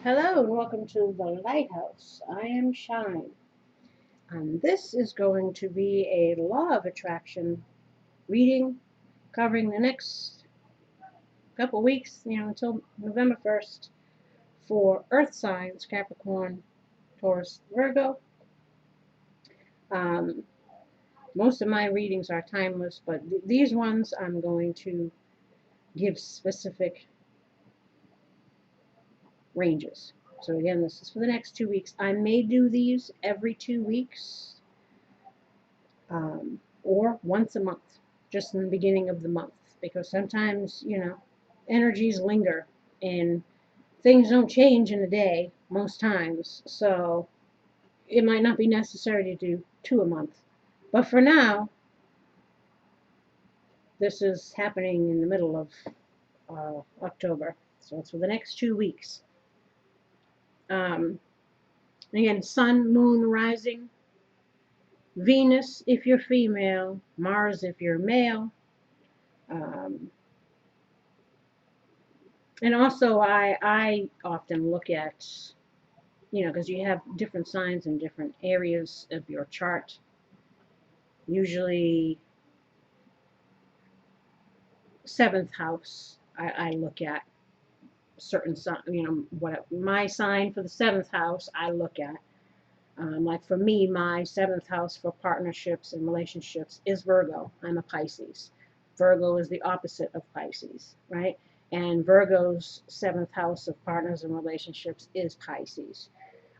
Hello and welcome to the Lighthouse. I am Shine, and this is going to be a law of attraction reading covering the next couple weeks, until November 1st for Earth signs Capricorn, Taurus, Virgo. Um, most of my readings are timeless, but these ones I'm going to give specific ranges. So again, this is for the next 2 weeks. I may do these every 2 weeks. Or once a month, just in the beginning of the month, because sometimes, energies linger and things don't change in a day most times. So it might not be necessary to do two a month. But for now, this is happening in the middle of October. So it's for the next 2 weeks. Again, sun, moon, rising. Venus if you're female, Mars if you're male. And also, I often look at, because you have different signs in different areas of your chart. Usually, seventh house, I look at certain sign, what my sign for the seventh house I look at. Like for me, my seventh house for partnerships and relationships is Virgo. I'm a Pisces. Virgo is the opposite of Pisces, right? And Virgo's seventh house of partners and relationships is Pisces.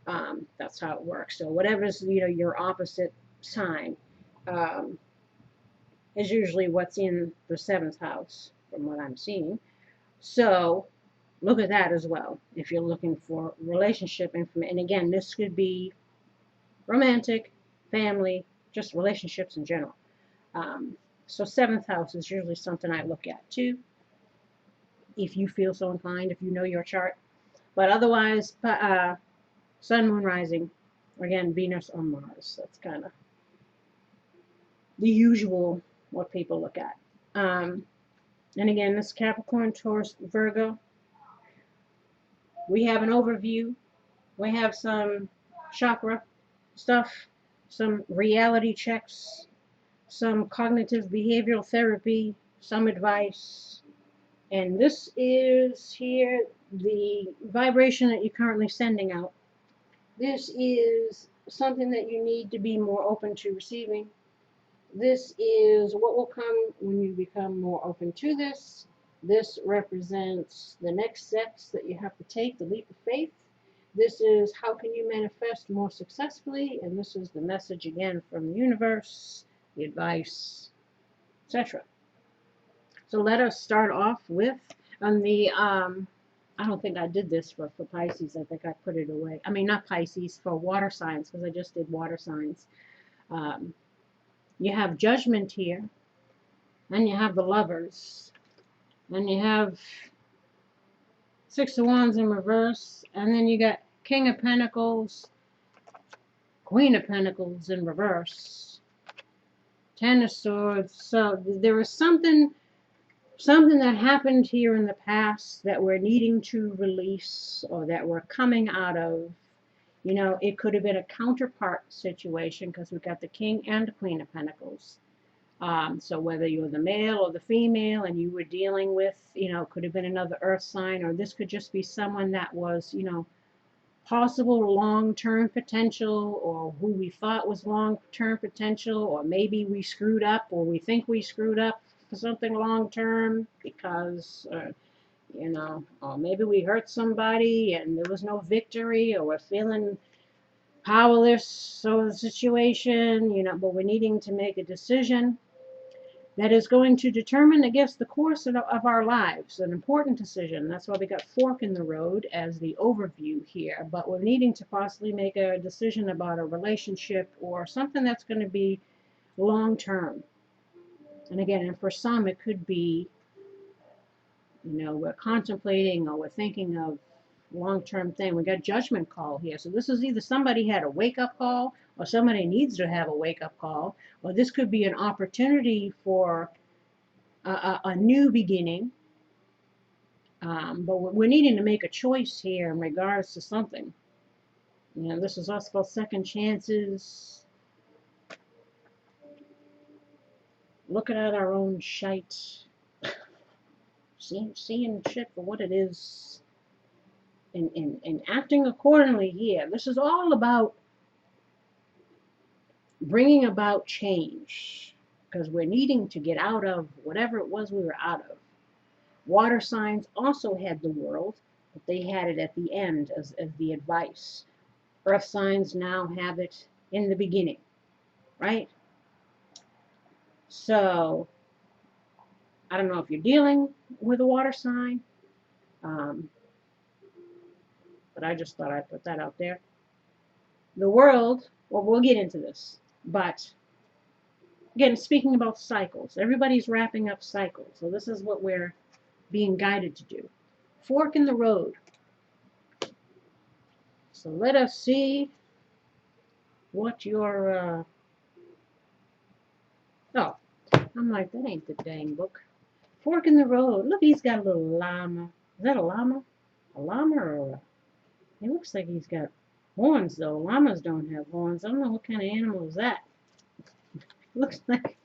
That's how it works. So whatever's your opposite sign is usually what's in the seventh house, from what I'm seeing. So look at that as well if you're looking for relationship information. And again, this could be romantic, family, just relationships in general. So seventh house is usually something I look at too, if you feel so inclined, if you know your chart. But otherwise, sun, moon, rising, again, Venus or Mars. That's kind of the usual what people look at. And again, this Capricorn, Taurus, Virgo. We have an overview. We have some chakra stuff, some reality checks, some cognitive behavioral therapy, some advice. And this is here the vibration that you're currently sending out. This is something that you need to be more open to receiving. This is what will come when you become more open to this. This represents the next steps that you have to take, the leap of faith. This is how can you manifest more successfully, and this is the message again from the universe, the advice, etc. So let us start off with on the I don't think I did this for Pisces. I think I put it away. I mean, not Pisces, for water signs, because I just did water signs. You have Judgment here, and you have the Lovers, and you have Six of Wands in reverse, and then you got King of Pentacles, Queen of Pentacles in reverse, Ten of Swords. So there is something that happened here in the past that we're needing to release, or that we're coming out of. It could have been a counterpart situation, because we've got the King and the Queen of Pentacles. So whether you're the male or the female and you were dealing with, could have been another earth sign, or this could just be someone that was, possible long-term potential, or who we thought was long-term potential, or maybe we screwed up, or we think we screwed up for something long-term because, or maybe we hurt somebody and there was no victory, or we're feeling powerless over the situation, but we're needing to make a decision that is going to determine, I guess, the course of our lives. An important decision. That's why we got fork in the road as the overview here. But we're needing to possibly make a decision about a relationship or something that's going to be long term. And again, and for some, it could be, we're contemplating or we're thinking of long-term thing. We got judgment call here. So this is either somebody had a wake-up call, or somebody needs to have a wake-up call, or this could be an opportunity for a new beginning, But we're needing to make a choice here in regards to something. You know, this is also about second chances, looking at our own shite, seeing shit for what it is, and acting accordingly here. This is all about bringing about change because we're needing to get out of whatever it was we were out of. Water signs also had the world, but they had it at the end as the advice. Earth signs now have it in the beginning, right? So I don't know if you're dealing with a water sign, um, but I just thought I'd put that out there. The world, well, we'll get into this, but again, speaking about cycles, everybody's wrapping up cycles. So this is what we're being guided to do. Fork in the road. So let us see what your, oh, I'm like, that ain't the dang book. Fork in the road. Look, he's got a little llama. Is that a llama? A llama or a, it looks like he's got horns though. Llamas don't have horns. I don't know what kind of animal is that. Looks like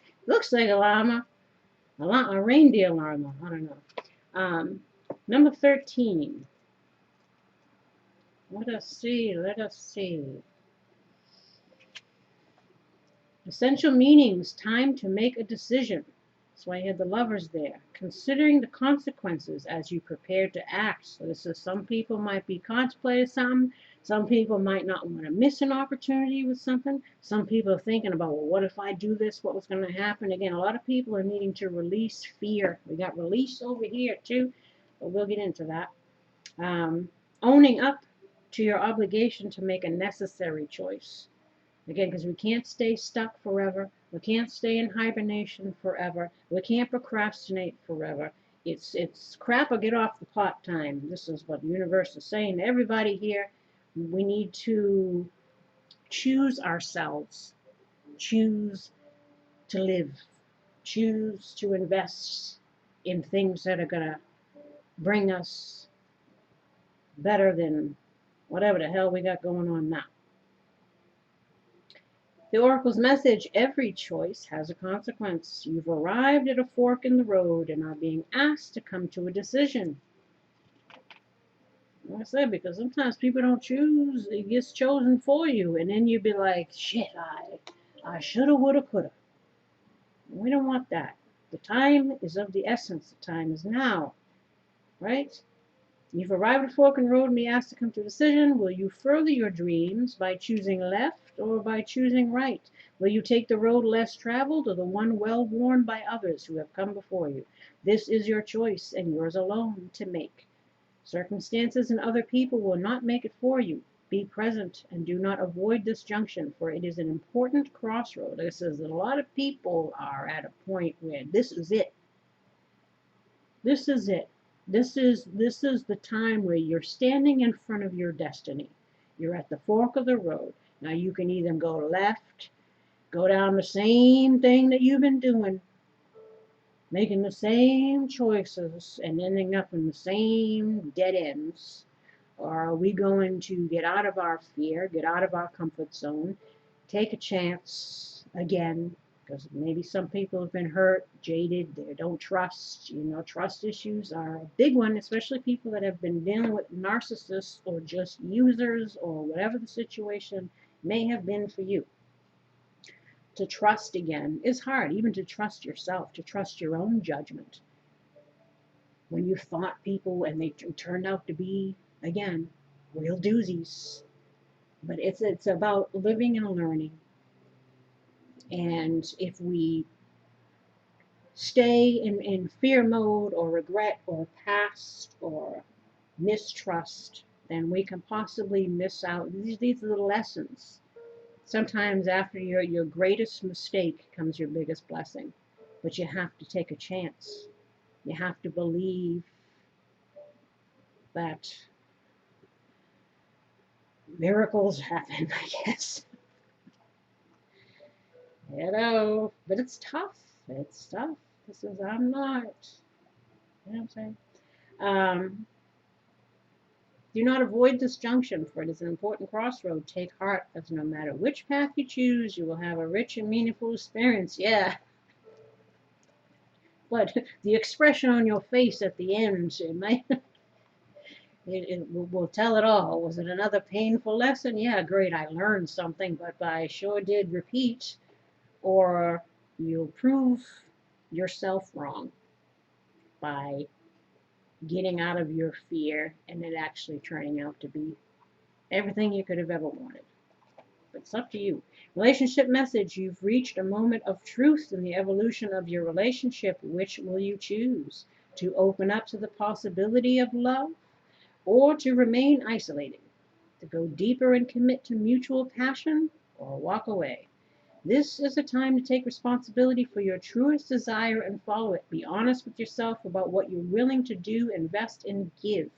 a llama. A reindeer llama. I don't know. Number 13. Let us see. Let us see. Essential meanings. Time to make a decision. That's why I had the lovers there. Considering the consequences as you prepare to act. So this is some people might be contemplating something. Some people might not want to miss an opportunity with something. Some people are thinking about, well, what if I do this? What was going to happen? Again, a lot of people are needing to release fear. We got release over here too, but we'll get into that. Owning up to your obligation to make a necessary choice. Again, because we can't stay stuck forever. We can't stay in hibernation forever. We can't procrastinate forever. It's crap or get off the pot time. This is what the universe is saying to everybody here. We need to choose ourselves, choose to live, choose to invest in things that are going to bring us better than whatever the hell we got going on now. The oracle's message, every choice has a consequence. You've arrived at a fork in the road and are being asked to come to a decision. Like I said, because sometimes people don't choose, it gets chosen for you, and then you'd be like, shit, I shoulda, woulda, coulda. We don't want that. The time is of the essence. The time is now, right? You've arrived at fork in the road and be asked to come to a decision. Will you further your dreams by choosing left or by choosing right? Will you take the road less traveled or the one well worn by others who have come before you? This is your choice and yours alone to make. Circumstances and other people will not make it for you. Be present and do not avoid this junction, for it is an important crossroad. This is a lot of people are at a point where this is it. This is it. This is the time where you're standing in front of your destiny. You're at the fork of the road. Now you can either go left, go down the same thing that you've been doing, making the same choices and ending up in the same dead ends. Or are we going to get out of our fear, get out of our comfort zone, take a chance again, because maybe some people have been hurt, jaded, they don't trust. Trust issues are a big one, especially people that have been dealing with narcissists or just users or whatever the situation may have been for you. To trust again is hard, even to trust yourself, to trust your own judgment. When you thought people and they turned out to be, again, real doozies. But it's about living and learning. And if we stay in fear mode or regret or past or mistrust, then we can possibly miss out. These are the lessons. Sometimes after your greatest mistake comes your biggest blessing. But you have to take a chance. You have to believe that miracles happen, I guess. But it's tough. It's tough. I'm not, you know what I'm saying? Um, do not avoid this junction, for it is an important crossroad. Take heart, as no matter which path you choose, you will have a rich and meaningful experience. Yeah, but the expression on your face at the end, it might will tell it all. Was it another painful lesson? Yeah, great, I learned something, but I sure did repeat. Or you'll prove yourself wrong by getting out of your fear and it actually turning out to be everything you could have ever wanted. But it's up to you. Relationship message: you've reached a moment of truth in the evolution of your relationship. Which will you choose? To open up to the possibility of love or to remain isolated? To go deeper and commit to mutual passion or walk away? This is a time to take responsibility for your truest desire and follow it. Be honest with yourself about what you're willing to do, invest, and give.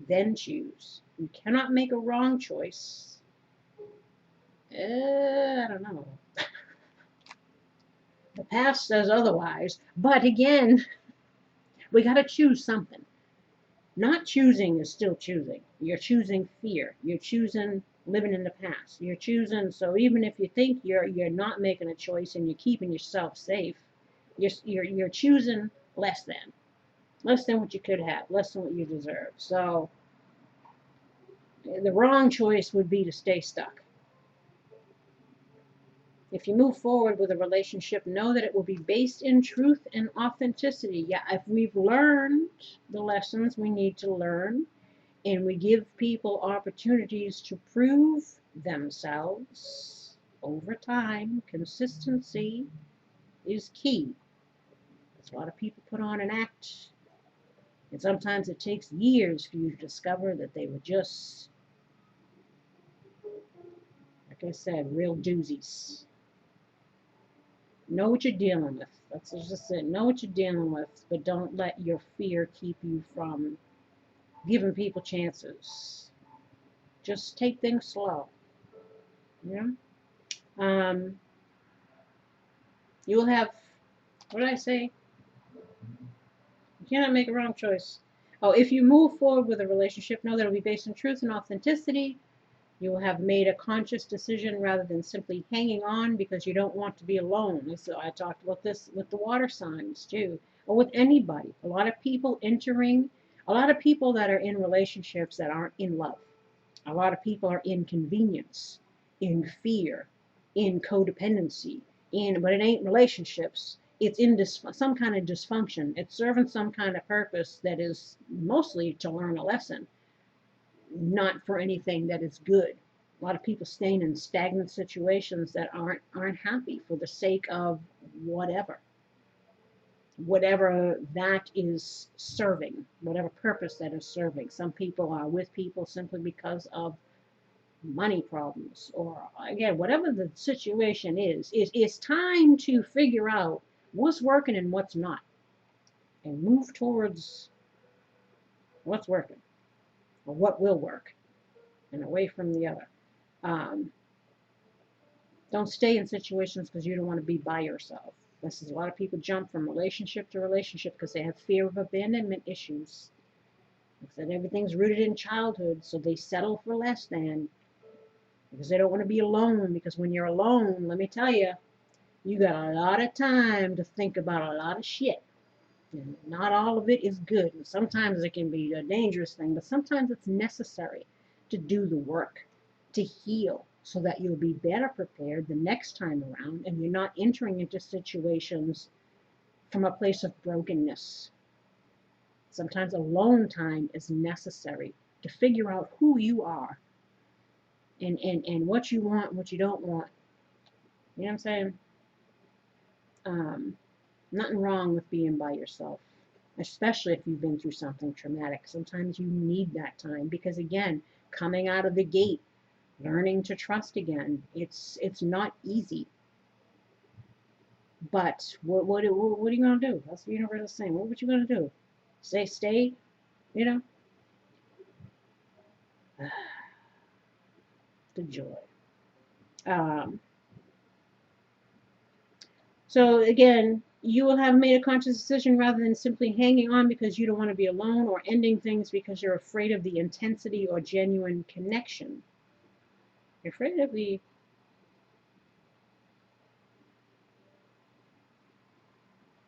Then choose. You cannot make a wrong choice. I don't know. The past says otherwise. But again, we got to choose something. Not choosing is still choosing. You're choosing fear. You're choosing living in the past. You're choosing. So even if you think you're not making a choice and you're keeping yourself safe, you're choosing less than what you could have, less than what you deserve. So the wrong choice would be to stay stuck. If you move forward with a relationship, know that it will be based in truth and authenticity. Yeah, if we've learned the lessons we need to learn and we give people opportunities to prove themselves over time, consistency is key. Because a lot of people put on an act, and sometimes it takes years for you to discover that they were just, like I said, real doozies. Know what you're dealing with. That's just it. Know what you're dealing with, but don't let your fear keep you from giving people chances. Just take things slow. You know? You will have, what did I say? You cannot make a wrong choice. Oh, if you move forward with a relationship, know that it will be based on truth and authenticity. You will have made a conscious decision rather than simply hanging on because you don't want to be alone. So I talked about this with the water signs too, or with anybody. A lot of people that are in relationships that aren't in love. A lot of people are in convenience, in fear, in codependency, but it ain't relationships. It's in some kind of dysfunction. It's serving some kind of purpose that is mostly to learn a lesson, not for anything that is good. A lot of people staying in stagnant situations that aren't happy for the sake of whatever, whatever that is serving, whatever purpose that is serving. Some people are with people simply because of money problems, or again, whatever the situation is, it's time to figure out what's working and what's not, and move towards what's working or what will work, and away from the other. Um, don't stay in situations because you don't want to be by yourself. This is a lot of people jump from relationship to relationship because they have fear of abandonment issues. Like I said, everything's rooted in childhood, so they settle for less than because they don't want to be alone. Because when you're alone, let me tell you, you got a lot of time to think about a lot of shit. And not all of it is good. And sometimes it can be a dangerous thing, but sometimes it's necessary to do the work, to heal, so that you'll be better prepared the next time around and you're not entering into situations from a place of brokenness. Sometimes alone time is necessary to figure out who you are and what you want, what you don't want. You know what I'm saying? Um, Nothing wrong with being by yourself, especially if you've been through something traumatic. Sometimes you need that time because, again, coming out of the gate, learning to trust again, it's not easy. But what are you gonna do? That's the universe is saying. What you gonna do? Stay, you know? The joy. Um, so again, You will have made a conscious decision rather than simply hanging on because you don't want to be alone or ending things because you're afraid of the intensity or genuine connection. You're afraid of the.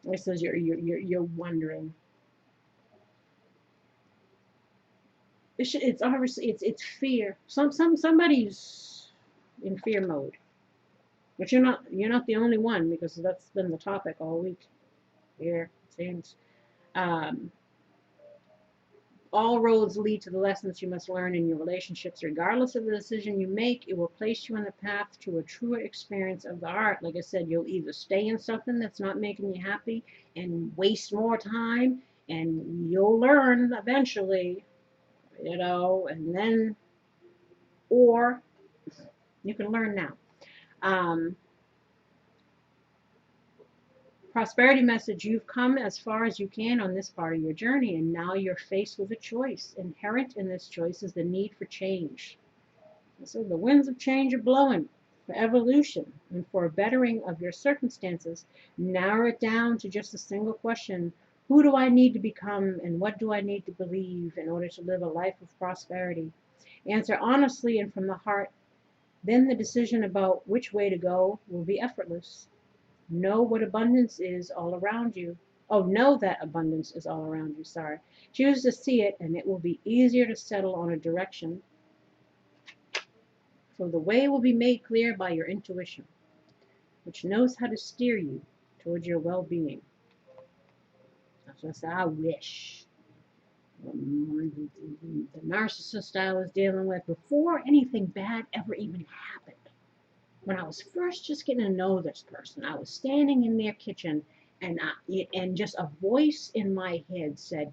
It says you're wondering. It's obviously it's fear. Somebody's in fear mode, but you're not the only one because that's been the topic all week. Here it seems. Um, All roads lead to the lessons you must learn in your relationships. Regardless of the decision you make, it will place you on the path to a truer experience of the art. Like I said, you'll either stay in something that's not making you happy and waste more time, and you'll learn eventually, and then, or you can learn now. Um, Prosperity message: you've come as far as you can on this part of your journey, and now you're faced with a choice. Inherent in this choice is the need for change. So the winds of change are blowing for evolution and for a bettering of your circumstances. Narrow it down to just a single question: who do I need to become, and what do I need to believe in order to live a life of prosperity? Answer honestly and from the heart. Then the decision about which way to go will be effortless. Know what abundance is all around you. Oh, know that abundance is all around you. Sorry. Choose to see it, and it will be easier to settle on a direction. For the way will be made clear by your intuition, which knows how to steer you towards your well being. That's what I said. I wish. The narcissist I was dealing with before anything bad ever even happened. When I was first just getting to know this person, I was standing in their kitchen, and just a voice in my head said,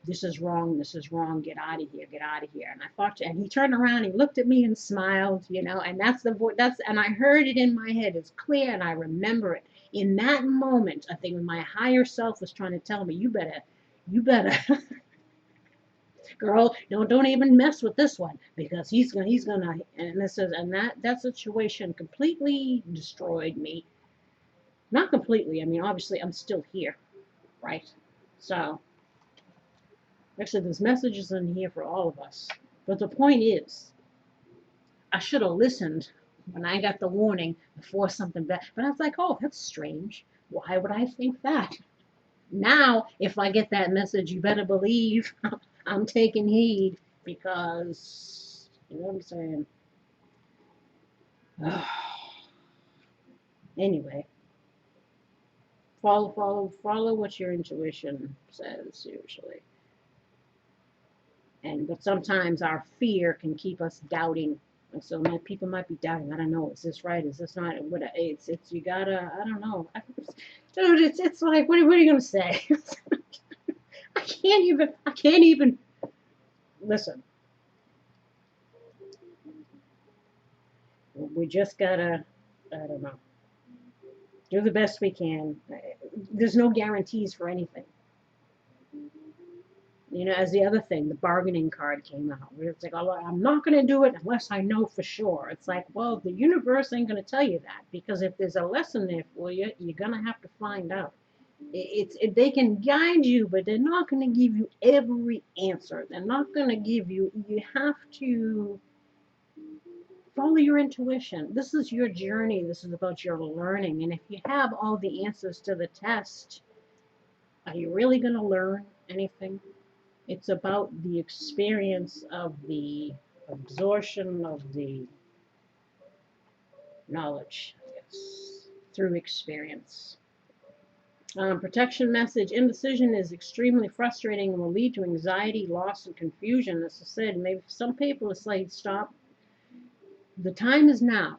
"This is wrong, this is wrong, get out of here, get out of here." And I thought, and he turned around, he looked at me and smiled, and that's the voice, and I heard it in my head. It's clear, and I remember it. In that moment, I think my higher self was trying to tell me, you better, girl, don't even mess with this one because he's gonna, and this is, and that situation completely destroyed me. Not completely. I mean, obviously, I'm still here, right? So, actually, there's messages in here for all of us. But the point is, I should have listened when I got the warning before something bad. But I was like, oh, that's strange. Why would I think that? Now, if I get that message, you better believe I'm taking heed because, you know what I'm saying? Anyway, follow what your intuition says usually. But sometimes our fear can keep us doubting. And so people might be doubting. I don't know. Is this right? Is this not? What? It's you gotta. I don't know. Dude, it's like what are you gonna say? I can't even listen. We just gotta. I don't know. Do the best we can. There's no guarantees for anything. As the other thing, the bargaining card came out, where it's like, oh, I'm not going to do it unless I know for sure. It's like, well, the universe ain't going to tell you that because if there's a lesson there for you, you're going to have to find out. They can guide you, but they're not going to give you every answer. They're not going to give you. You have to follow your intuition. This is your journey. This is about your learning. And if you have all the answers to the test, are you really going to learn anything? It's about the experience of the absorption of the knowledge, yes, through experience. Protection message: indecision is extremely frustrating and will lead to anxiety, loss, and confusion. As I said, maybe some people it's like, stop. The time is now,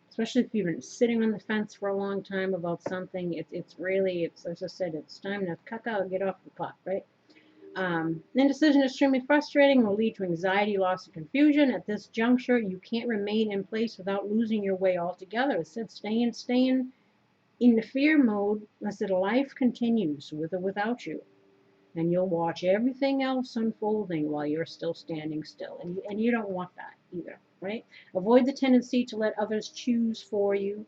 especially if you've been sitting on the fence for a long time about something. It's as I said, it's time to cut out and get off the pot, right? Indecision is extremely frustrating and will lead to anxiety, loss, and confusion. At this juncture, you can't remain in place without losing your way altogether. It said staying in the fear mode. I said life continues with or without you. And you'll watch everything else unfolding while you're still standing still. And you don't want that either, right? Avoid the tendency to let others choose for you.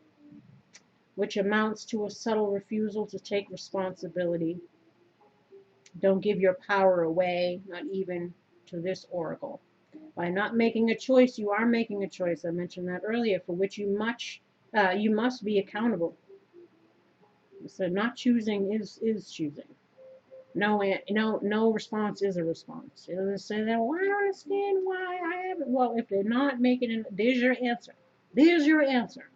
which amounts to a subtle refusal to take responsibility. Don't give your power away, not even to this oracle. By not making a choice, you are making a choice. I mentioned that earlier, for which you must be accountable. So not choosing is choosing. No response is a response. You know, they say that, well, I don't understand why I haven't. Well, if they're not making it, there's your answer. There's your answer.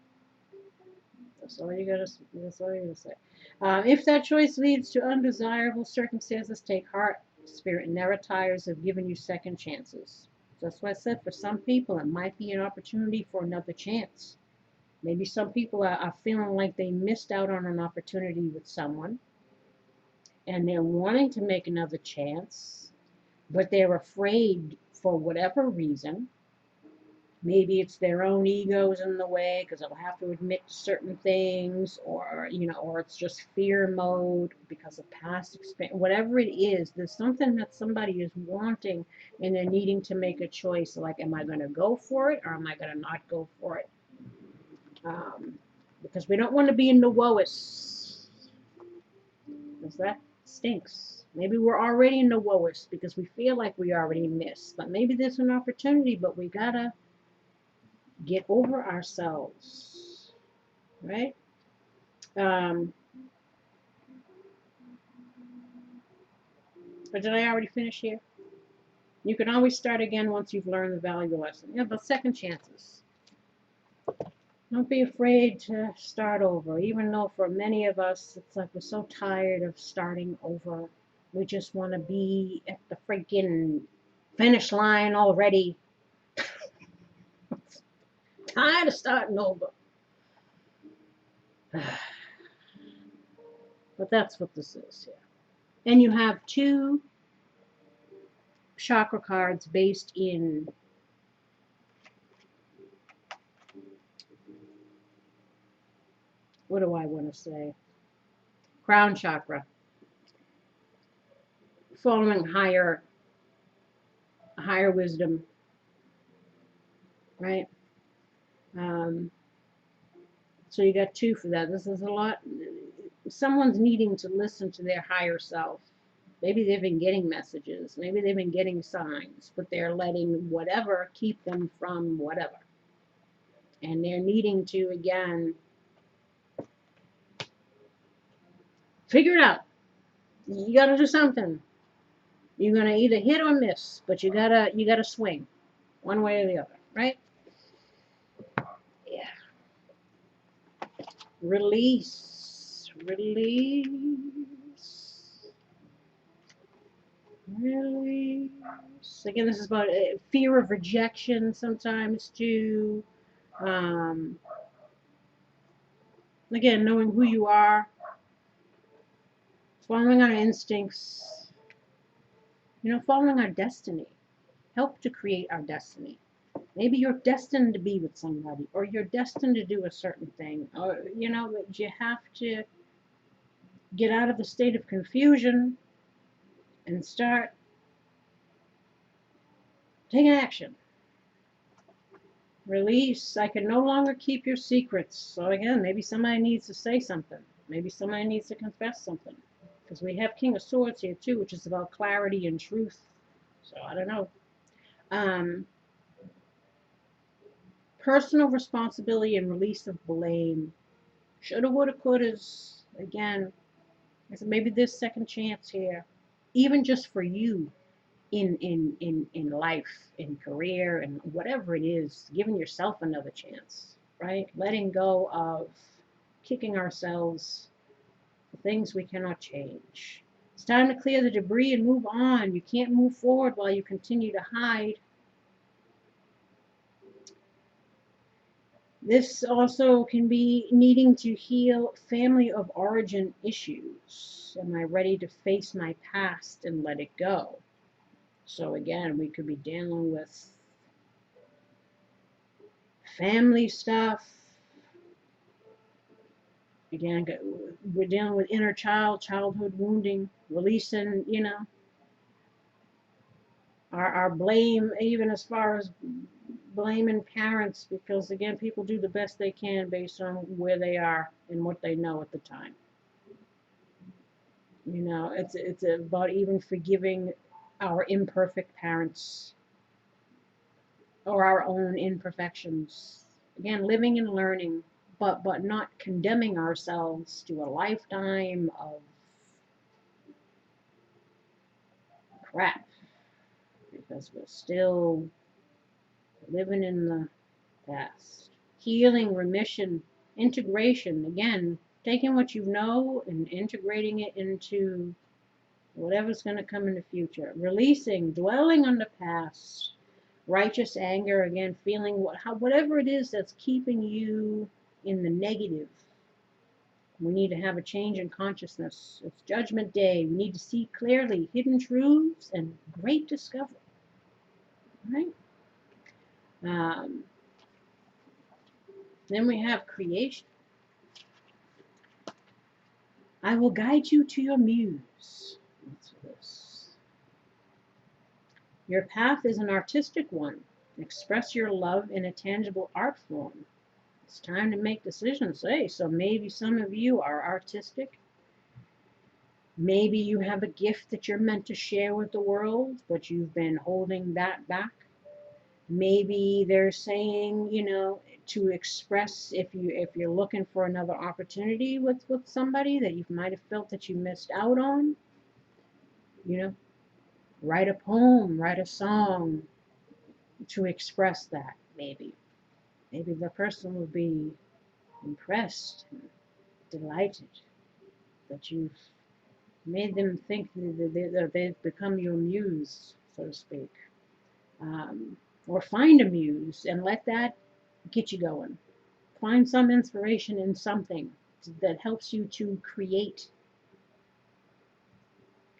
That's all you gotta. That's all you gotta say. If that choice leads to undesirable circumstances, take heart. Spirit never tires of giving you second chances. That's why I said for some people it might be an opportunity for another chance. Maybe some people are feeling like they missed out on an opportunity with someone and they're wanting to make another chance, but they're afraid for whatever reason. Maybe it's their own egos in the way because they'll have to admit to certain things, or or it's just fear mode because of past experience. Whatever it is, there's something that somebody is wanting, and they're needing to make a choice. Like, am I going to go for it, or am I going to not go for it? Because we don't want to be in the woest, because that stinks. Maybe we're already in the woest because we feel like we already missed, but maybe there's an opportunity, but we gotta get over ourselves, right? But did I already finish here? You can always start again once you've learned the valuable lesson. Yeah, but second chances. Don't be afraid to start over, even though for many of us, it's like we're so tired of starting over. We just want to be at the freaking finish line already. Tired of starting over. But that's what this is here. And you have 2 chakra cards based in what do I want to say? Crown chakra. Following higher wisdom, right? So you got 2 for that. This is a lot. Someone's needing to listen to their higher self. Maybe they've been getting messages. Maybe they've been getting signs, but they're letting whatever keep them from whatever. And they're needing to, again, figure it out. You got to do something. You're going to either hit or miss, but you gotta swing one way or the other, right? Yeah. Release. Again, this is about fear of rejection sometimes too. Again, knowing who you are, following our instincts, following our destiny. Help to create our destiny. Maybe you're destined to be with somebody, or you're destined to do a certain thing, or you have to get out of the state of confusion and start taking action. Release. I can no longer keep your secrets. So again, maybe somebody needs to say something. Maybe somebody needs to confess something. Because we have King of Swords here too, which is about clarity and truth. So I don't know. Personal responsibility and release of blame. Shoulda, woulda, couldas. Again, maybe this second chance here, even just for you, in life, in career, and whatever it is, giving yourself another chance, right? Letting go of kicking ourselves for things we cannot change. It's time to clear the debris and move on. You can't move forward while you continue to hide. This also can be needing to heal family of origin issues. Am I ready to face my past and let it go? So again, we could be dealing with family stuff. Again, we're dealing with inner childhood wounding, releasing, our blame, even as far as blaming parents because, again, people do the best they can based on where they are and what they know at the time. It's about even forgiving our imperfect parents or our own imperfections. Again, living and learning, but not condemning ourselves to a lifetime of crap because we're still living in the past. Healing, remission, integration. Again, taking what you know and integrating it into whatever's going to come in the future. Releasing, dwelling on the past. Righteous anger, again, feeling whatever it is that's keeping you in the negative. We need to have a change in consciousness. It's Judgment Day. We need to see clearly hidden truths and great discovery. Right? Then we have creation. I will guide you to your muse. What's this? Your path is an artistic one. Express your love in a tangible art form. It's time to make decisions. Hey, so maybe some of you are artistic. Maybe you have a gift that you're meant to share with the world, but you've been holding that back. Maybe they're saying, to express if you're looking for another opportunity with somebody that you might have felt that you missed out on. Write a poem, write a song to express that. Maybe the person will be impressed and delighted that you've made them think that they've become your muse, so to speak. Or find a muse and let that get you going. Find some inspiration in something that helps you to create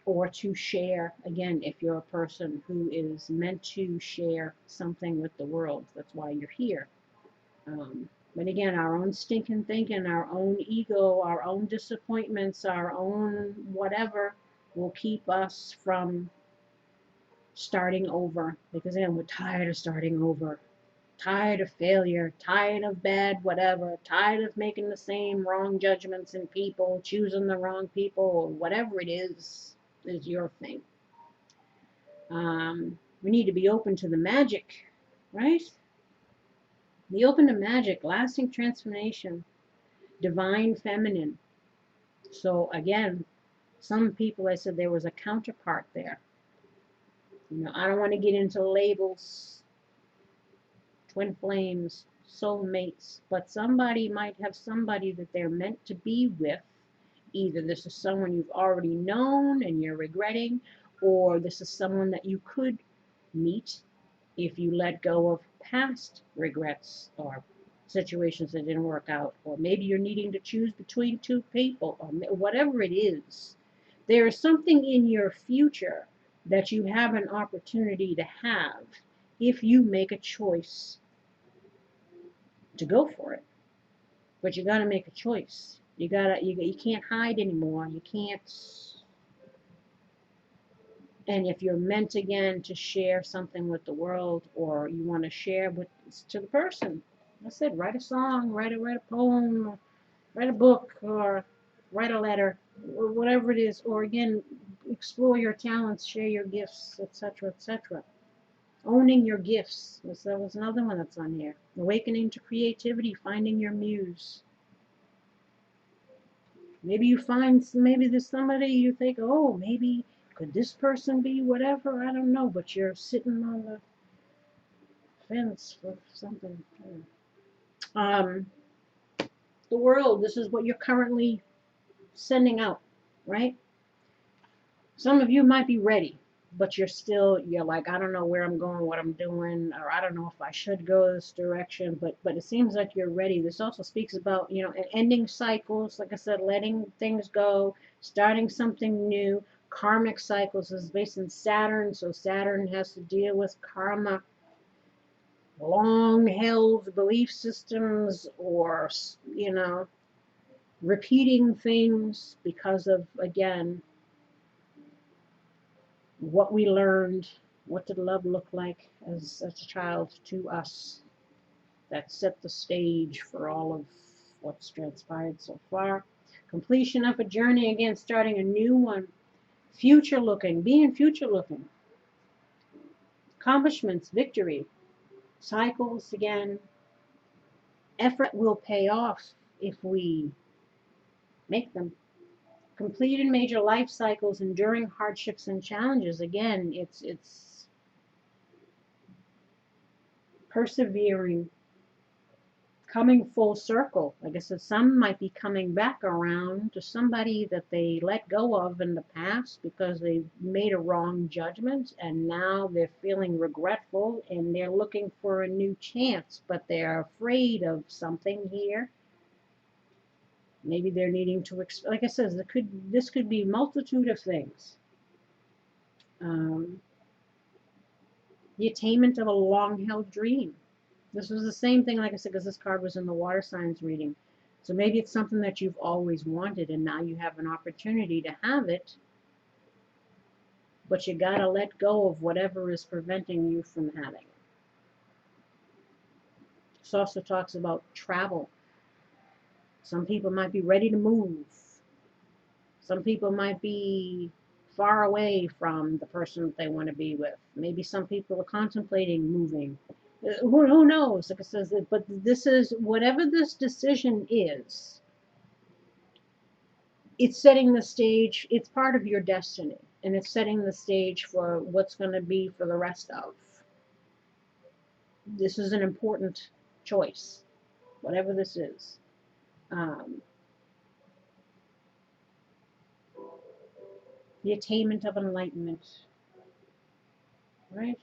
or to share. Again, if you're a person who is meant to share something with the world, that's why you're here. But again, our own stinking thinking, our own ego, our own disappointments, our own whatever will keep us from starting over. Because again, we're tired of starting over. Tired of failure, tired of bad whatever, tired of making the same wrong judgments in people, choosing the wrong people, or whatever it is your thing. We need to be open to the magic, right? Be open to magic, lasting transformation, divine feminine. So again, some people, I said there was a counterpart there. I don't want to get into labels, twin flames, soulmates, but somebody might have somebody that they're meant to be with. Either this is someone you've already known and you're regretting, or this is someone that you could meet if you let go of past regrets or situations that didn't work out, or maybe you're needing to choose between two people, or whatever it is. There is something in your future that you have an opportunity to have if you make a choice to go for it. But you got to make a choice. You can't hide anymore. You can't. And if you're meant again to share something with the world, or you want to share to the person, I said, write a song, write a poem, write a book, or write a letter, or whatever it is. Or again, explore your talents, share your gifts, etc., etc. Owning your gifts. That was another one that's on here. Awakening to creativity, finding your muse. Maybe there's somebody you think, oh, maybe could this person be whatever? I don't know, but you're sitting on the fence for something. The world, this is what you're currently sending out, right? Some of you might be ready, but you're like, I don't know where I'm going, what I'm doing, or I don't know if I should go this direction, but it seems like you're ready. This also speaks about, ending cycles, like I said, letting things go, starting something new. Karmic cycles is based in Saturn, so Saturn has to deal with karma, long held belief systems, or, repeating things because of, again, what we learned What did love look like as a child to us? That set the stage for all of what's transpired so far. Completion of a journey, again, starting a new one. Future looking, being future looking. Accomplishments, victory, cycles again. Effort will pay off if we make them. Completed major life cycles, enduring hardships and challenges. Again, it's persevering, coming full circle. Like I said, some might be coming back around to somebody that they let go of in the past because they made a wrong judgment and now they're feeling regretful and they're looking for a new chance, but they're afraid of something here. Maybe they're needing to, like I said, this could be a multitude of things. Um, the attainment of a long-held dream. This was the same thing, like I said, because this card was in the water signs reading. So maybe it's something that you've always wanted and now you have an opportunity to have it, but you got to let go of whatever is preventing you from having it. This also talks about travel. Some people might be ready to move. Some people might be far away from the person that they want to be with. Maybe some people are contemplating moving. Who knows? Like it says, but this is whatever this decision is. It's setting the stage. It's part of your destiny, and it's setting the stage for what's going to be for the rest of. This is an important choice, whatever this is. The attainment of enlightenment, right?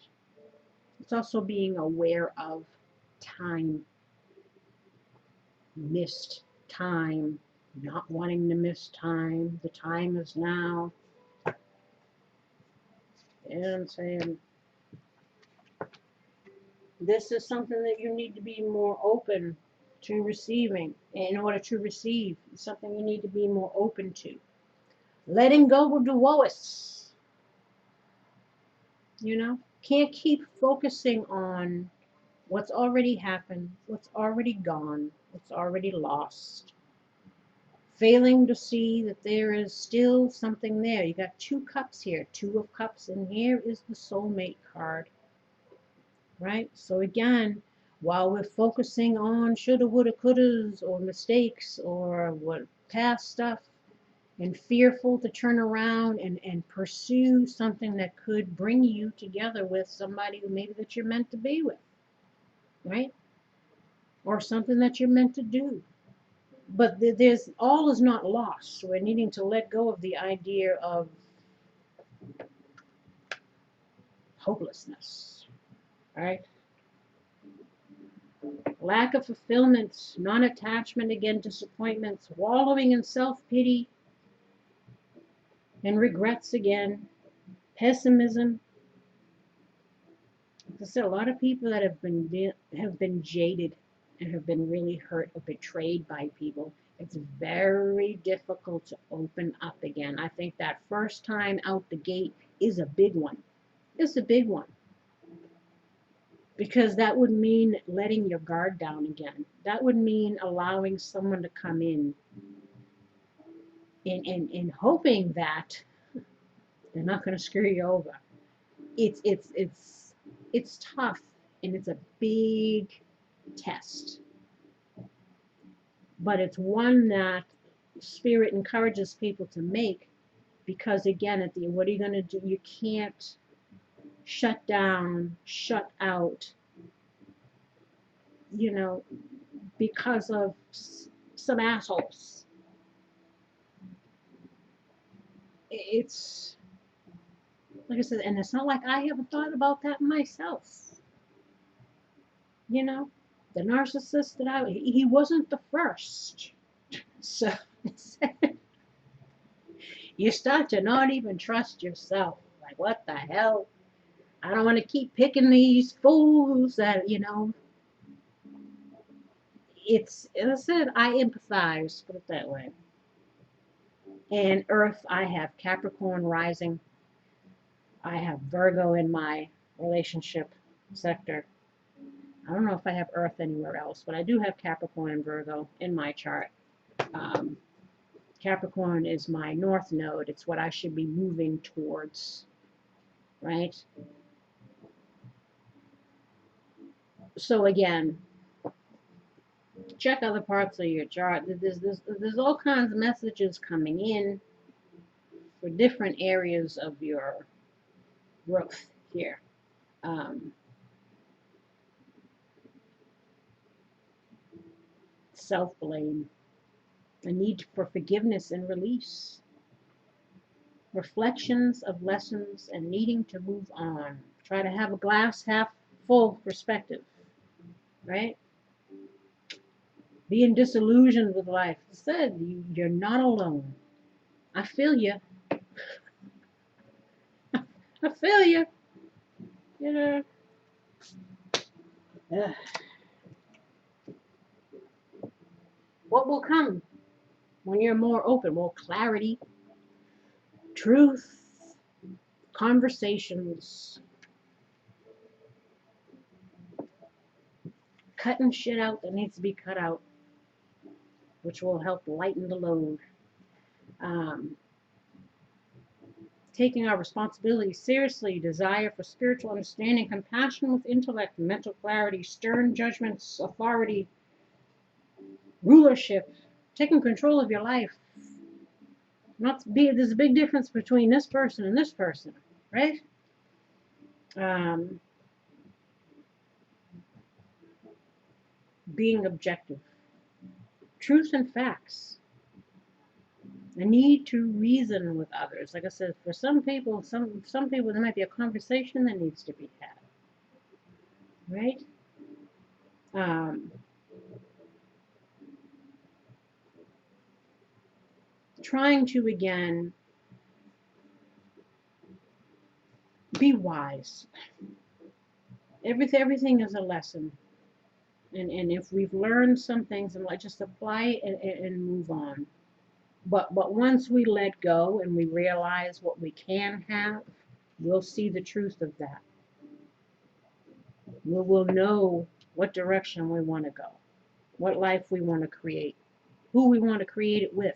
It's also being aware of time, missed time, not wanting to miss time. The time is now. And I'm saying this is something that you need to be more open to receiving. In order to receive, it's something you need to be more open to. Letting go of the woes. Can't keep focusing on what's already happened, what's already gone, what's already lost. Failing to see that there is still something there. You got 2 cups here, 2 of cups, and here is the soulmate card. Right? So again, while we're focusing on shoulda, woulda, couldas, or mistakes, or what past stuff, and fearful to turn around and pursue something that could bring you together with somebody who maybe that you're meant to be with, right? Or something that you're meant to do. But there's all is not lost. So we're needing to let go of the idea of hopelessness, right? Lack of fulfillment, non-attachment, again, disappointments, wallowing in self-pity and regrets again, pessimism. Like I said, a lot of people that have been jaded and have been really hurt or betrayed by people. It's very difficult to open up again. I think that first time out the gate is a big one. It's a big one. Because that would mean letting your guard down again. That would mean allowing someone to come in and hoping that they're not going to screw you over. It's tough and it's a big test. But it's one that Spirit encourages people to make because again, at the end, what are you going to do? You can't shut down, shut out, because of some assholes. It's like I said, and it's not like I haven't thought about that myself. The narcissist he wasn't the first. So you start to not even trust yourself. Like, what the hell? I don't want to keep picking these fools that, It's, as I said, I empathize, put it that way. And Earth, I have Capricorn rising. I have Virgo in my relationship sector. I don't know if I have Earth anywhere else, but I do have Capricorn and Virgo in my chart. Um, Capricorn is my north node. It's what I should be moving towards, right? So again, check other parts of your chart. There's all kinds of messages coming in for different areas of your growth here. Um, Self-blame, a need for forgiveness and release, reflections of lessons and needing to move on. Try to have a glass half full perspective, right? Being disillusioned with life. Instead, you're not alone. I feel you. I feel you. You know. Ugh. What will come when you're more open? Well, clarity, truth, conversations, cutting shit out that needs to be cut out, which will help lighten the load. Um, Taking our responsibility seriously, desire for spiritual understanding, compassion with intellect, mental clarity, stern judgments, authority, rulership, taking control of your life. There's a big difference between this person and this person, right? Um, Being objective, truth and facts, the need to reason with others. Like I said, for some people, there might be a conversation that needs to be had, right? Um, Trying to again be wise. Everything is a lesson, and if we've learned some things, and let's just apply it and move on. But once we let go and we realize what we can have, we'll see the truth of that. We will know what direction we want to go, what life we want to create, who we want to create it with,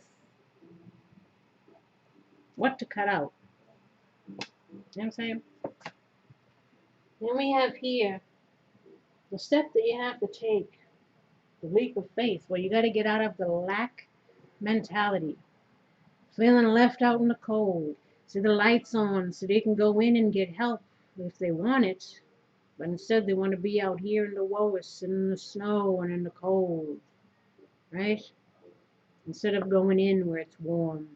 what to cut out. You know what I'm saying? Then we have here the step that you have to take, the leap of faith, where you got to get out of the lack mentality, feeling left out in the cold. See the lights on so they can go in and get help if they want it. But instead, they want to be out here in the lowest and in the snow and in the cold, right? Instead of going in where it's warm.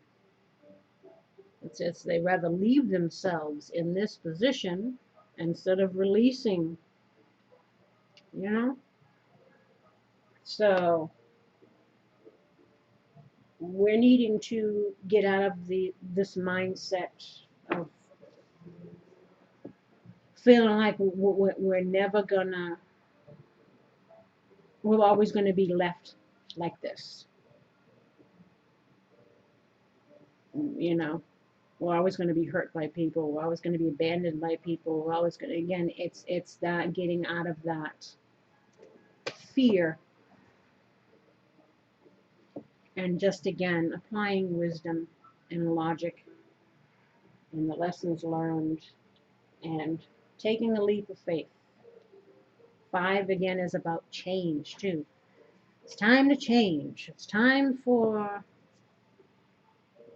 They rather leave themselves in this position instead of releasing, you know? So we're needing to get out of this mindset of feeling like we're never gonna, we're always gonna be left like this, you know? We're always going to be hurt by people. We're always going to be abandoned by people. We're always going to, again, it's that getting out of that fear and just, again, applying wisdom and logic and the lessons learned and taking a leap of faith. 5, again, is about change, too. It's time to change. It's time for,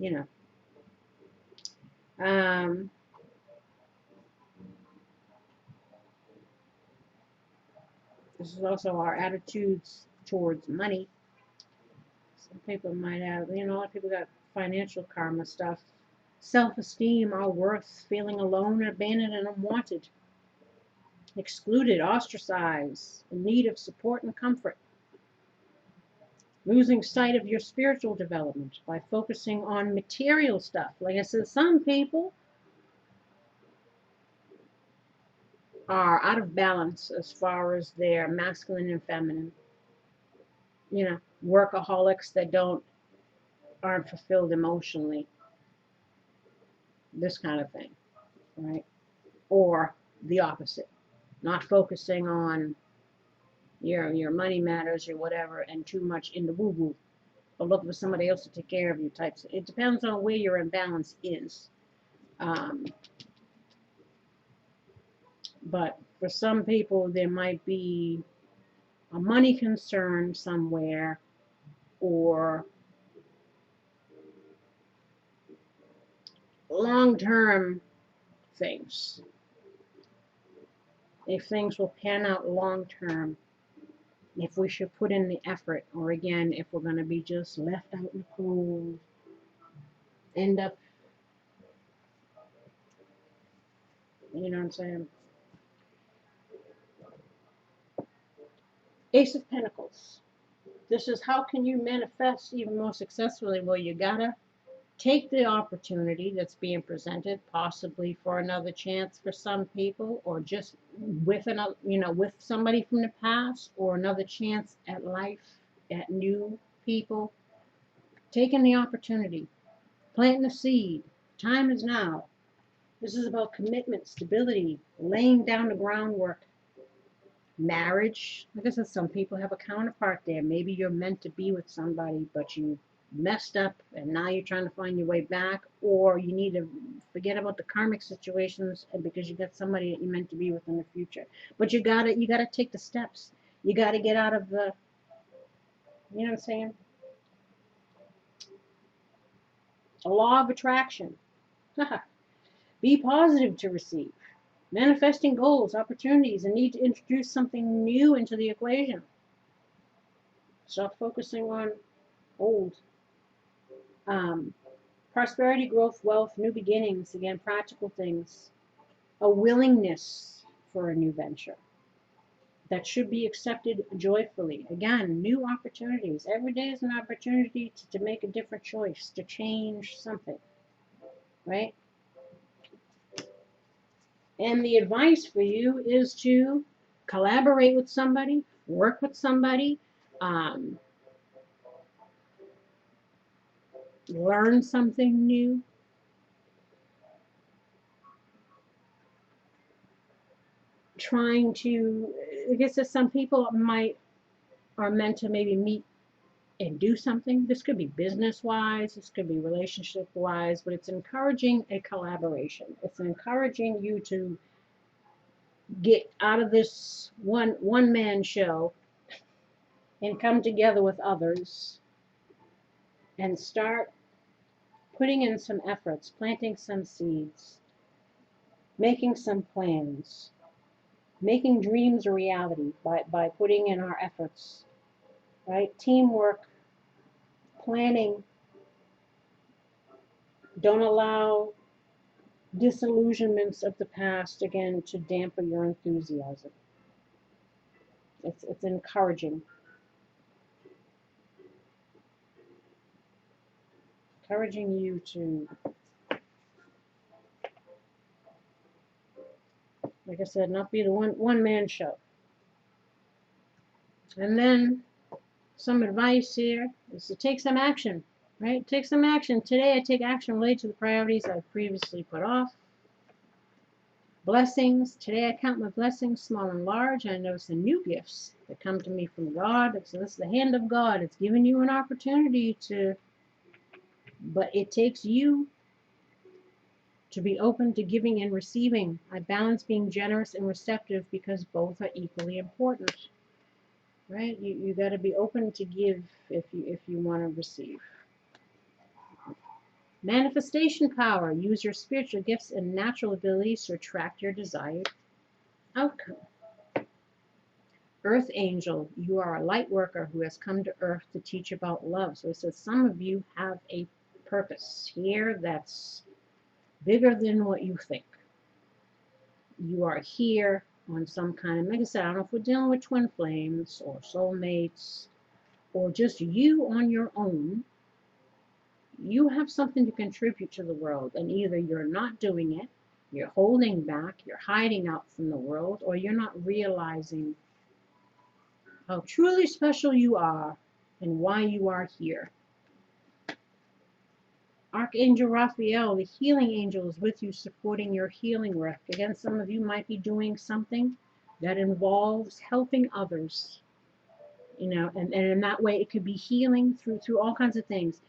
you know, this is also our attitudes towards money. Some people might have, a lot of people got financial karma stuff. Self-esteem, our worth, feeling alone, abandoned, and unwanted. Excluded, ostracized, in need of support and comfort. Losing sight of your spiritual development by focusing on material stuff. Like I said, some people are out of balance as far as their masculine and feminine. Workaholics that aren't fulfilled emotionally. This kind of thing, right? Or the opposite. Not focusing on your money matters or whatever and too much in the woo-woo, but look for somebody else to take care of you types. It depends on where your imbalance is. Um, but for some people, there might be a money concern somewhere or long-term things. If things will pan out long-term, if we should put in the effort, or again, if we're going to be just left out in the cold, end up, you know what I'm saying? Ace of Pentacles. This is how can you manifest even more successfully? Well, you gotta take the opportunity that's being presented, possibly for another chance for some people, or just with another, with somebody from the past, or another chance at life, at new people. Taking the opportunity, planting the seed. Time is now. This is about commitment, stability, laying down the groundwork. Marriage, like I said, some people have a counterpart there. Maybe you're meant to be with somebody, but you messed up and now you're trying to find your way back, or you need to forget about the karmic situations and because you got somebody that you're meant to be with in the future. But you gotta take the steps. You gotta get out of the, you know what I'm saying? A law of attraction. Be positive to receive. Manifesting goals, opportunities, and need to introduce something new into the equation. Stop focusing on old. Prosperity, growth, wealth, new beginnings, again, practical things. A willingness for a new venture that should be accepted joyfully. Again, new opportunities. Every day is an opportunity to make a different choice, to change something, right? And the advice for you is to collaborate with somebody, work with somebody, learn something new. Trying to, I guess that some people are meant to maybe meet and do something. This could be business wise, this could be relationship wise, but it's encouraging a collaboration. It's encouraging you to get out of this one man show and come together with others and start putting in some efforts, planting some seeds, making some plans, making dreams a reality by putting in our efforts, right? Teamwork, planning. Don't allow disillusionments of the past again to dampen your enthusiasm. It's encouraging you to, like I said, not be the one man show. And then some advice here is to take some action, right? Take some action. Today I take action related to the priorities I've previously put off. Blessings. Today I count my blessings, small and large. I notice the new gifts that come to me from God. So this is the hand of God. It's giving you an opportunity to, but it takes you to be open to giving and receiving. I balance being generous and receptive because both are equally important. Right? You got to be open to give if you want to receive. Manifestation power. Use your spiritual gifts and natural abilities to attract your desired outcome. Earth angel. You are a light worker who has come to earth to teach about love. So it says some of you have a purpose here that's bigger than what you think. You are here on some kind of, like I said, I don't know if we're dealing with twin flames or soulmates or just you on your own. You have something to contribute to the world, and either you're not doing it, you're holding back, you're hiding out from the world, or you're not realizing how truly special you are and why you are here. Archangel Raphael, the healing angel, is with you supporting your healing work. Again, some of you might be doing something that involves helping others, and in that way it could be healing through all kinds of things,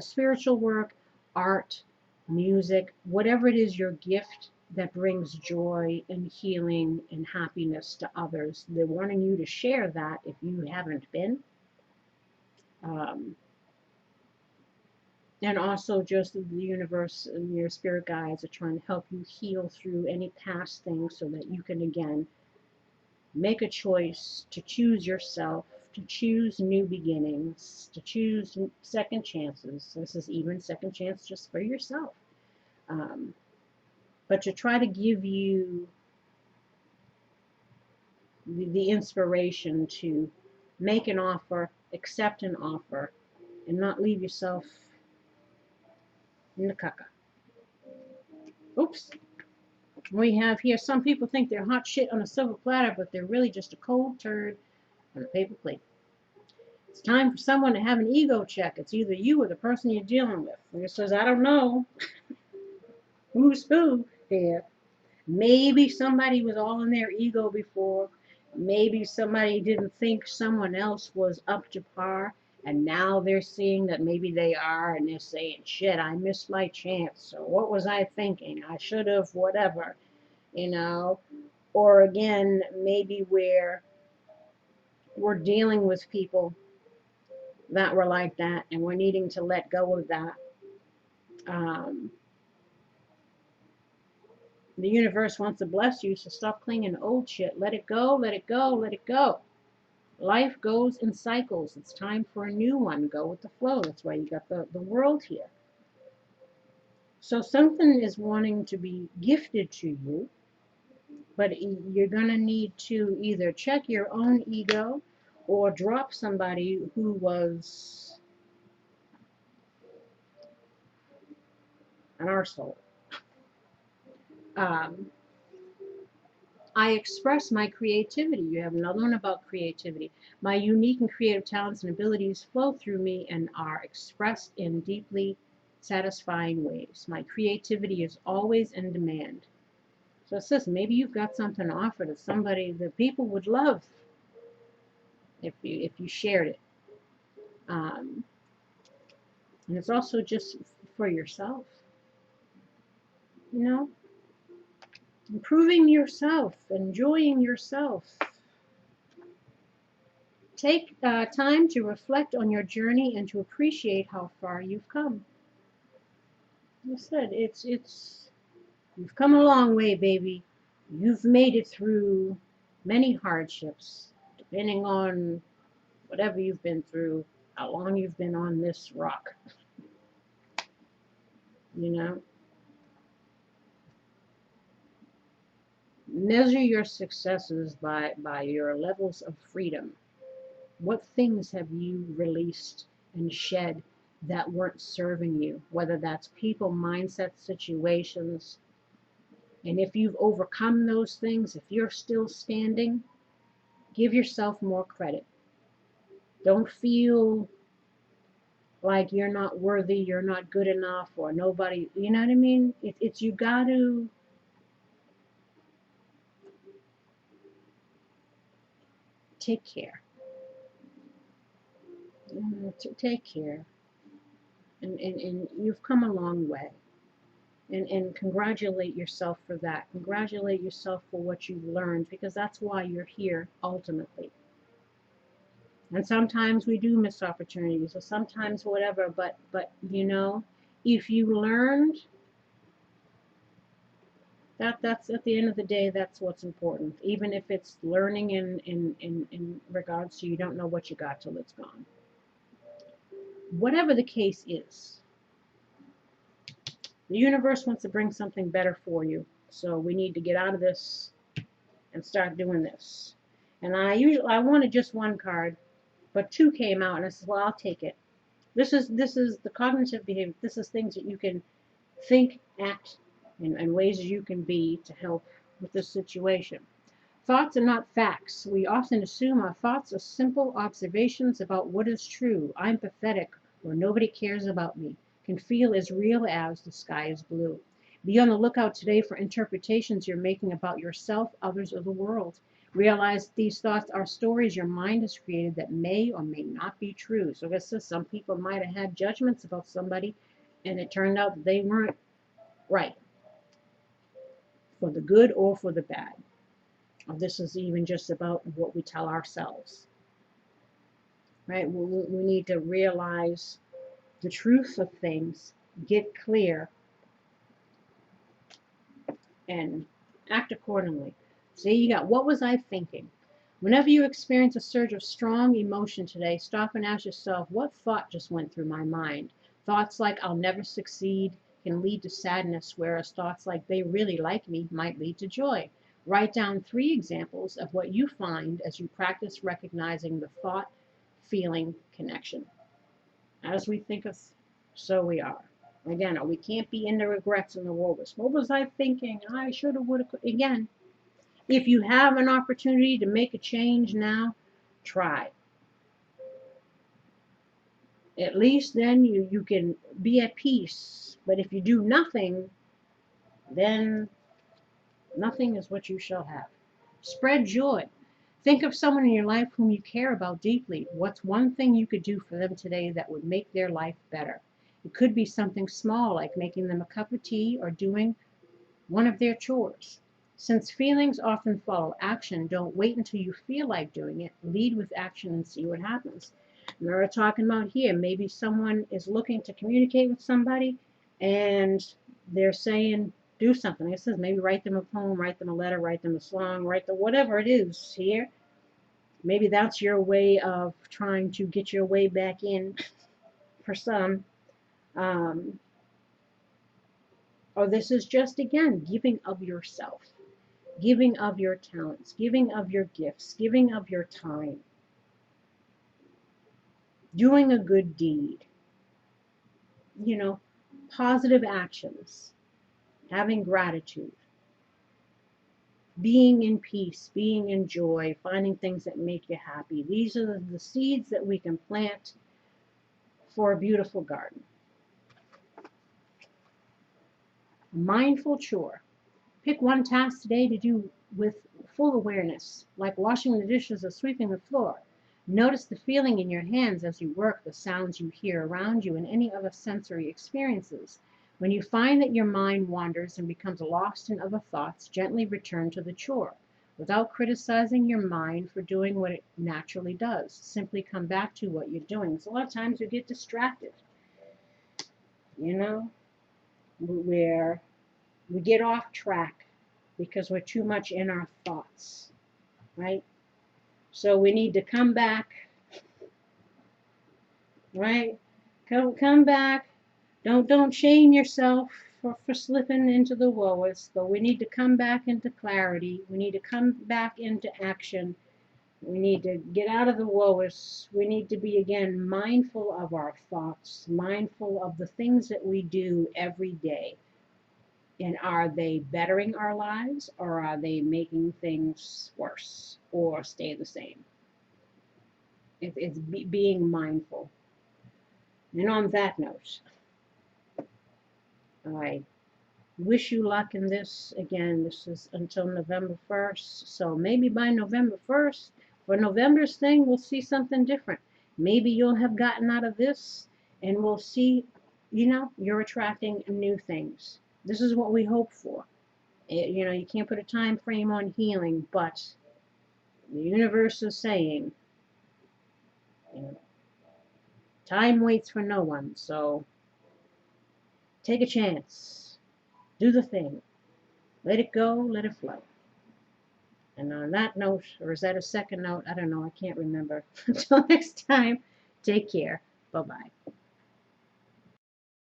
spiritual work, art, music, whatever it is, your gift that brings joy and healing and happiness to others. They're wanting you to share that if you haven't been. Um, and also just the universe and your spirit guides are trying to help you heal through any past things so that you can again make a choice to choose yourself, to choose new beginnings, to choose second chances. This is even second chance just for yourself. Um, but to try to give you the inspiration to make an offer, accept an offer, and not leave yourself in the caca. Oops. We have here, some people think they're hot shit on a silver platter, but they're really just a cold turd on a paper plate. It's time for someone to have an ego check. It's either you or the person you're dealing with. And it says, I don't know who's who here. Maybe somebody was all in their ego before. Maybe somebody didn't think someone else was up to par. And now they're seeing that maybe they are. And they're saying, shit, I missed my chance. So what was I thinking? I should have, whatever. Or again, maybe we're dealing with people that were like that, and we're needing to let go of that. The universe wants to bless you, so stop clinging to old shit. Let it go, let it go, let it go. Life goes in cycles. It's time for a new one. Go with the flow. That's why you got the world here. So something is wanting to be gifted to you, but you're going to need to either check your own ego or drop somebody who was an arsehole. I express my creativity. You have another one about creativity. My unique and creative talents and abilities flow through me and are expressed in deeply satisfying ways. My creativity is always in demand. So it says maybe you've got something to offer to somebody that people would love if you shared it. And it's also just for yourself. Improving yourself, enjoying yourself. Take time to reflect on your journey and to appreciate how far you've come. Like I said, you've come a long way, baby. You've made it through many hardships, depending on whatever you've been through, how long you've been on this rock. Measure your successes by your levels of freedom. What things have you released and shed that weren't serving you? Whether that's people, mindset, situations. And if you've overcome those things, if you're still standing, give yourself more credit. Don't feel like you're not worthy, you're not good enough, or nobody, you know what I mean? It's you got to take care. Take care. And you've come a long way. And congratulate yourself for that. Congratulate yourself for what you've learned, because that's why you're here ultimately. And sometimes we do miss opportunities, or sometimes whatever, but if you learned, that's at the end of the day, that's what's important. Even if it's learning in regards to you don't know what you got till it's gone. Whatever the case is, the universe wants to bring something better for you. So we need to get out of this and start doing this. And I wanted just one card, but two came out, and I said, well, I'll take it. This is the cognitive behavior. This is things that you can think, act, and ways you can be to help with this situation. Thoughts are not facts. We often assume our thoughts are simple observations about what is true. I'm pathetic, or nobody cares about me. can feel as real as the sky is blue. Be on the lookout today for interpretations you're making about yourself, others, or the world. Realize these thoughts are stories your mind has created that may or may not be true. So, this is some people might have had judgments about somebody, and it turned out that they weren't right, for the good or for the bad. This is even just about what we tell ourselves, right? We need to realize the truth of things, get clear, and act accordingly. So you got, what was I thinking? Whenever you experience a surge of strong emotion today, stop and ask yourself, what thought just went through my mind? Thoughts like I'll never succeed can lead to sadness, whereas thoughts like they really like me might lead to joy. Write down 3 examples of what you find as you practice recognizing the thought feeling connection. As we think of, so we are. Again, we can't be in the regrets and the woes. What was I thinking? I should have, would have. Again, if you have an opportunity to make a change now, try. At least then you can be at peace. But if you do nothing, then nothing is what you shall have. Spread joy. Think of someone in your life whom you care about deeply. What's one thing you could do for them today that would make their life better? It could be something small like making them a cup of tea or doing one of their chores. Since feelings often follow action, don't wait until you feel like doing it. Lead with action and see what happens. And we're talking about here, maybe someone is looking to communicate with somebody and they're saying, do something. It says maybe write them a poem, write them a letter, write them a song, write them whatever it is here. Maybe that's your way of trying to get your way back in for some. Or this is just, again, giving of yourself, giving of your talents, giving of your gifts, giving of your time, doing a good deed, positive actions, having gratitude, being in peace, being in joy, finding things that make you happy. These are the seeds that we can plant for a beautiful garden. Mindful chore. Pick one task today to do with full awareness, like washing the dishes or sweeping the floor. Notice the feeling in your hands as you work, the sounds you hear around you, and any other sensory experiences. When you find that your mind wanders and becomes lost in other thoughts, gently return to the chore. Without criticizing your mind for doing what it naturally does, simply come back to what you're doing. So a lot of times we get distracted, where we get off track because we're too much in our thoughts, right? So we need to come back, right? Come back. Don't shame yourself for slipping into the woes, but we need to come back into clarity. We need to come back into action. We need to get out of the woes. We need to be, again, mindful of our thoughts, mindful of the things that we do every day. And are they bettering our lives, or are they making things worse or stay the same? It's being mindful. And on that note, I wish you luck in this. Again, this is until November 1st. So maybe by November 1st, for November's thing, we'll see something different. Maybe you'll have gotten out of this and we'll see, you're attracting new things. This is what we hope for. You can't put a time frame on healing, but the universe is saying, time waits for no one. So take a chance. Do the thing. Let it go. Let it flow. And on that note, or is that a second note? I don't know. I can't remember. Until next time, take care. Bye-bye.